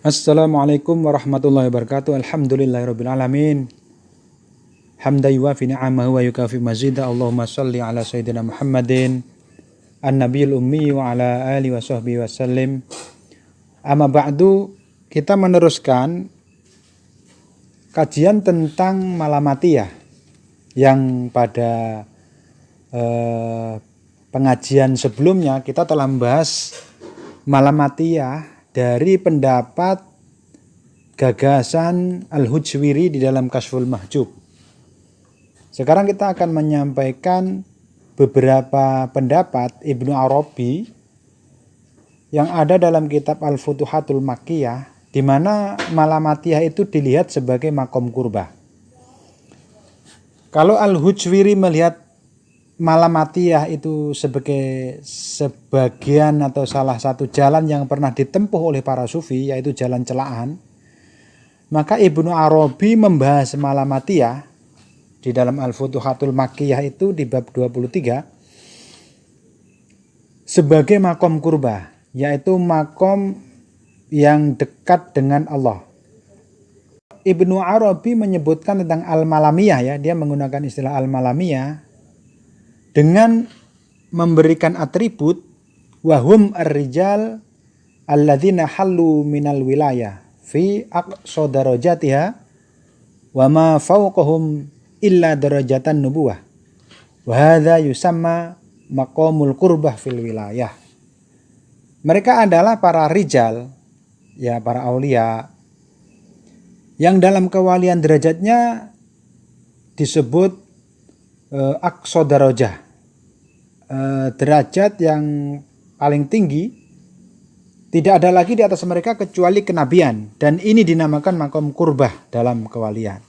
Assalamualaikum warahmatullahi wabarakatuh. Alhamdulillahirabbil alamin. Hamdan yuwafi ni'amahu wa yukafi mazida. Allahumma shalli ala sayyidina Muhammadin an-nabiyil ummi wa ala alihi wa sahbihi wasallim. Amma ba'du, kita meneruskan kajian tentang malamatiyah yang pada pengajian sebelumnya kita telah membahas malamatiyah dari pendapat gagasan Al-Hujwiri di dalam Kasyful Mahjub. Sekarang kita akan menyampaikan beberapa pendapat Ibnu Arabi yang ada dalam kitab Al-Futuhatul Makkiyah, di mana malamatiyah itu dilihat sebagai makom kurbah. Kalau Al-Hujwiri melihat malamatiyah itu sebagai sebagian atau salah satu jalan yang pernah ditempuh oleh para sufi, yaitu jalan celaan, maka Ibnu Arabi membahas malamatiyah di dalam Al-Futuhatul Makkiyah itu di bab 23 sebagai makom kurbah, yaitu makom yang dekat dengan Allah. Ibnu Arabi menyebutkan tentang al-malamiyah, ya, dia menggunakan istilah al-malamiyah dengan memberikan atribut wahum ar-rijal alladzina hallu minal wilayah fi aqsa darajatiha wa ma fawqahum illa darajatan nubuwah wa hadza yusamma maqamul qurbah fil wilayah. Mereka adalah para rijal, ya, para aulia yang dalam kewalian derajatnya disebut aqsa darajah, derajat yang paling tinggi, tidak ada lagi di atas mereka kecuali kenabian, dan ini dinamakan makom kurbah dalam kewalian.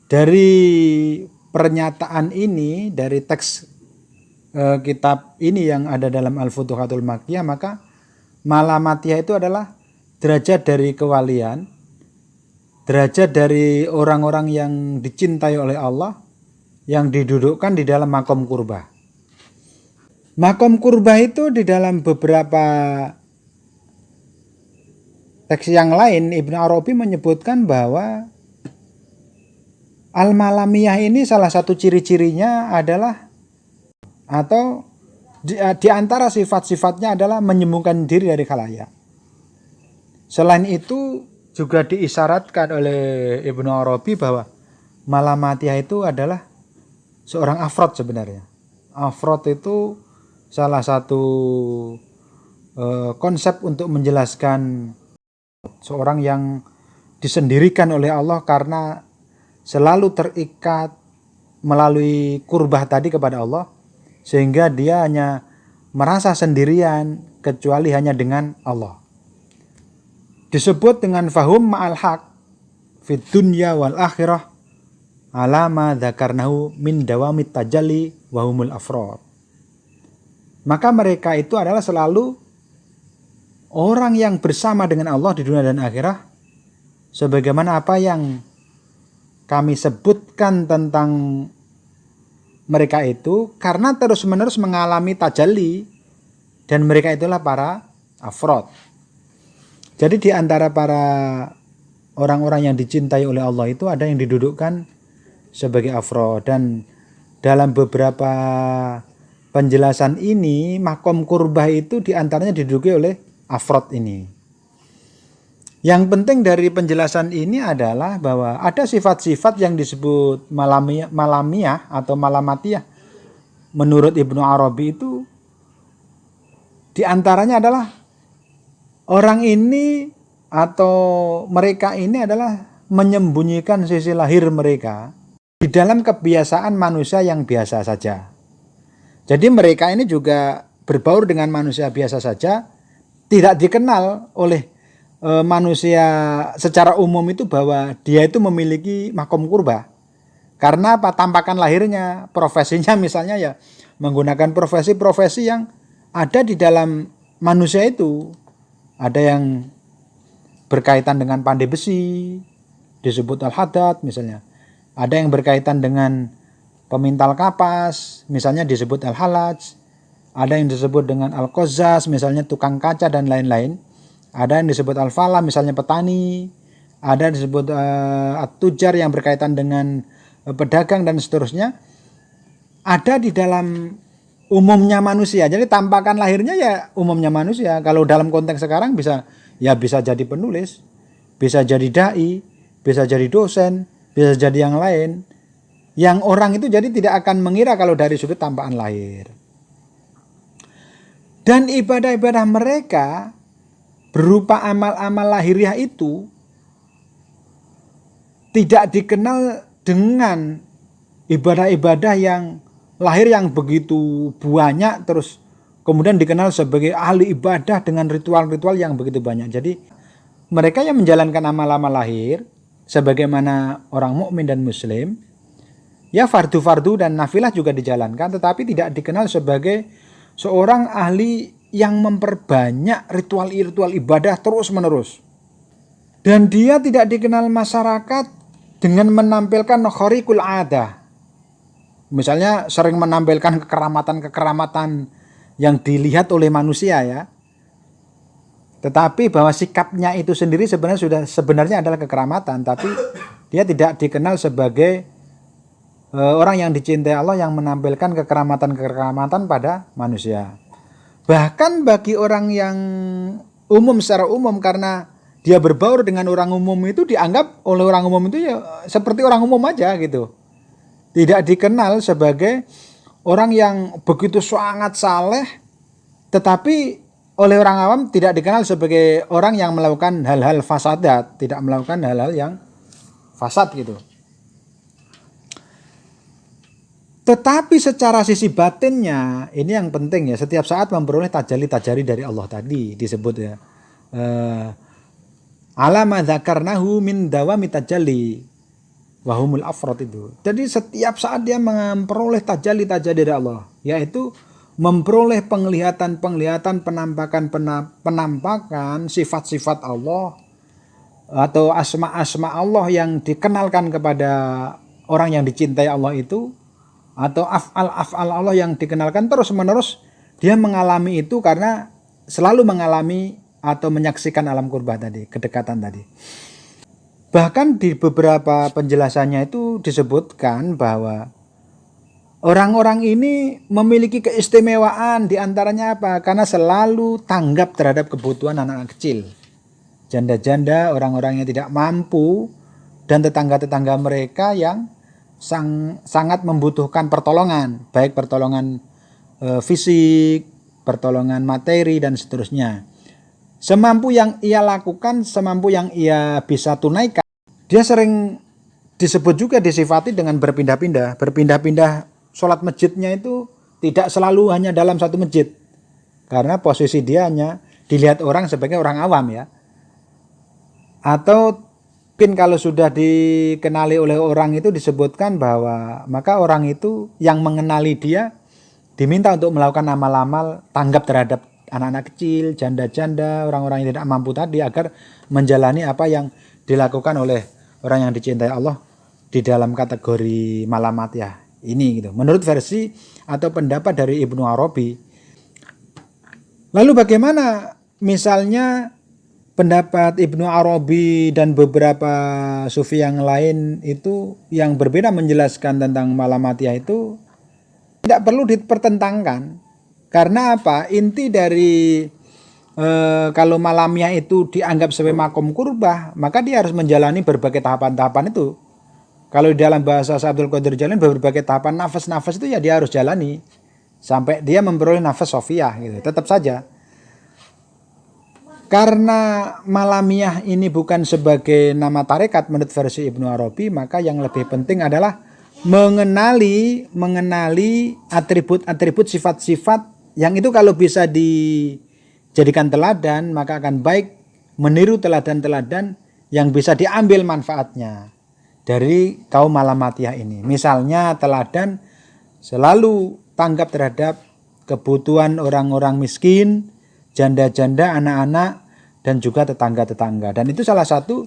Dari pernyataan ini, dari teks kitab ini yang ada dalam Al-Futuhatul Makkiyah, maka malamatiyah itu adalah derajat dari kewalian, derajat dari orang-orang yang dicintai oleh Allah, yang didudukkan di dalam makom kurbah. Makom kurbah itu di dalam beberapa teks yang lain, Ibnu Arabi menyebutkan bahwa al-malamiyah ini salah satu ciri-cirinya adalah, atau di antara sifat-sifatnya adalah menyembunyikan diri dari khalayak. Selain itu juga diisyaratkan oleh Ibnu Arabi bahwa malamatiyah itu adalah seorang afrod sebenarnya. Afrod itu salah satu konsep untuk menjelaskan seorang yang disendirikan oleh Allah karena selalu terikat melalui kurbah tadi kepada Allah, sehingga dia hanya merasa sendirian kecuali hanya dengan Allah. Disebut dengan fahum ma'al haq fid dunya wal akhirah alama dzakarnahu min dawamit tajalli wa humul afrad. Maka mereka itu adalah selalu orang yang bersama dengan Allah di dunia dan akhirat, sebagaimana apa yang kami sebutkan tentang mereka itu, karena terus-menerus mengalami tajalli, dan mereka itulah para afrad. Jadi di antara para orang-orang yang dicintai oleh Allah itu ada yang didudukkan sebagai afrod, dan dalam beberapa penjelasan ini makom kurbah itu diantaranya diduduki oleh afrod ini. Yang penting dari penjelasan ini adalah bahwa ada sifat-sifat yang disebut malamiyah atau malamatiyah menurut Ibnu Arabi itu diantaranya adalah orang ini atau mereka ini adalah menyembunyikan sisi lahir mereka di dalam kebiasaan manusia yang biasa saja. Jadi mereka ini juga berbaur dengan manusia biasa saja, tidak dikenal oleh manusia secara umum itu bahwa dia itu memiliki makom kurbah. Karena apa? Tampakan lahirnya, profesinya misalnya ya menggunakan profesi-profesi yang ada di dalam manusia itu. Ada yang berkaitan dengan pandai besi, disebut al-haddad misalnya. Ada yang berkaitan dengan pemintal kapas, misalnya disebut al-halaj. Ada yang disebut dengan al-qazzaz, misalnya tukang kaca dan lain-lain. Ada yang disebut al-falah misalnya petani, ada yang disebut at-tujar yang berkaitan dengan pedagang dan seterusnya. Ada di dalam umumnya manusia. Jadi tampakan lahirnya ya umumnya manusia. Kalau dalam konteks sekarang bisa jadi penulis, bisa jadi dai, bisa jadi dosen, bisa jadi yang lain. Yang orang itu jadi tidak akan mengira kalau dari sudut tampakan lahir. Dan ibadah-ibadah mereka berupa amal-amal lahiriah itu tidak dikenal dengan ibadah-ibadah yang lahir yang begitu banyak terus kemudian dikenal sebagai ahli ibadah dengan ritual-ritual yang begitu banyak. Jadi mereka yang menjalankan amal-amal lahir sebagaimana orang mukmin dan muslim, ya fardu-fardu dan nafilah juga dijalankan, tetapi tidak dikenal sebagai seorang ahli yang memperbanyak ritual-ritual ibadah terus-menerus. Dan dia tidak dikenal masyarakat dengan menampilkan khariqul adah. Misalnya sering menampilkan kekeramatan-kekeramatan yang dilihat oleh manusia ya. Tetapi bahwa sikapnya itu sendiri sebenarnya adalah kekeramatan, tapi dia tidak dikenal sebagai orang yang dicintai Allah yang menampilkan kekeramatan-kekeramatan pada manusia. Bahkan bagi orang yang umum secara umum, karena dia berbaur dengan orang umum itu dianggap oleh orang umum itu ya seperti orang umum aja gitu. Tidak dikenal sebagai orang yang begitu sangat saleh, tetapi oleh orang awam tidak dikenal sebagai orang yang melakukan hal-hal fasadat, tidak melakukan hal-hal yang fasad gitu. Tetapi secara sisi batinnya, ini yang penting ya, setiap saat memperoleh tajalli dari Allah tadi disebut ya. Alama dzakarnahu min dawami tajalli wahumul afrod itu. Jadi setiap saat dia memperoleh tajalli dari Allah, yaitu memperoleh penglihatan, penampakan sifat-sifat Allah atau asma-asma Allah yang dikenalkan kepada orang yang dicintai Allah itu, atau af'al Allah yang dikenalkan terus-menerus. Dia mengalami itu karena selalu mengalami atau menyaksikan alam qurbah tadi, kedekatan tadi. Bahkan di beberapa penjelasannya itu disebutkan bahwa orang-orang ini memiliki keistimewaan, diantaranya apa? Karena selalu tanggap terhadap kebutuhan anak-anak kecil, janda-janda, orang-orang yang tidak mampu, dan tetangga-tetangga mereka yang sangat membutuhkan pertolongan, baik pertolongan fisik, pertolongan materi, dan seterusnya. Semampu yang ia lakukan, semampu yang ia bisa tunaikan. Dia sering disebut juga disifati dengan berpindah-pindah sholat masjidnya itu tidak selalu hanya dalam satu masjid. Karena posisi dia hanya dilihat orang sebagai orang awam ya. Atau mungkin kalau sudah dikenali oleh orang itu disebutkan bahwa maka orang itu yang mengenali dia diminta untuk melakukan amal-amal tanggap terhadap anak-anak kecil, janda-janda, orang-orang yang tidak mampu tadi, agar menjalani apa yang dilakukan oleh orang yang dicintai Allah di dalam kategori malamatiyah ini gitu. Menurut versi atau pendapat dari Ibnu Arabi. Lalu bagaimana misalnya pendapat Ibnu Arabi dan beberapa sufi yang lain itu yang berbeda menjelaskan tentang malamatiyah itu tidak perlu dipertentangkan. Karena apa? Inti dari kalau malamiah itu dianggap sebagai makom kurbah, maka dia harus menjalani berbagai tahapan-tahapan itu. Kalau di dalam bahasa Abdul Qadir Jailani berbagai tahapan nafas-nafas itu ya dia harus jalani sampai dia memperoleh nafas sofiyah gitu. Tetap saja karena malamiah ini bukan sebagai nama tarekat menurut versi Ibnu Arabi, maka yang lebih penting adalah mengenali atribut-atribut, sifat-sifat yang itu kalau bisa dijadikan teladan, maka akan baik meniru teladan-teladan yang bisa diambil manfaatnya dari kaum malamatiyah ini. Misalnya teladan selalu tanggap terhadap kebutuhan orang-orang miskin, janda-janda, anak-anak, dan juga tetangga-tetangga. Dan itu salah satu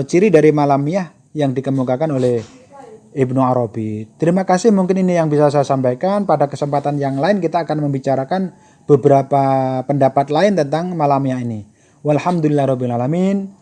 ciri dari malamiyah yang dikemukakan oleh Ibnu Arabi. Terima kasih, mungkin ini yang bisa saya sampaikan. Pada kesempatan yang lain kita akan membicarakan beberapa pendapat lain tentang malamiyah ini. Walhamdulillahirabbil alamin.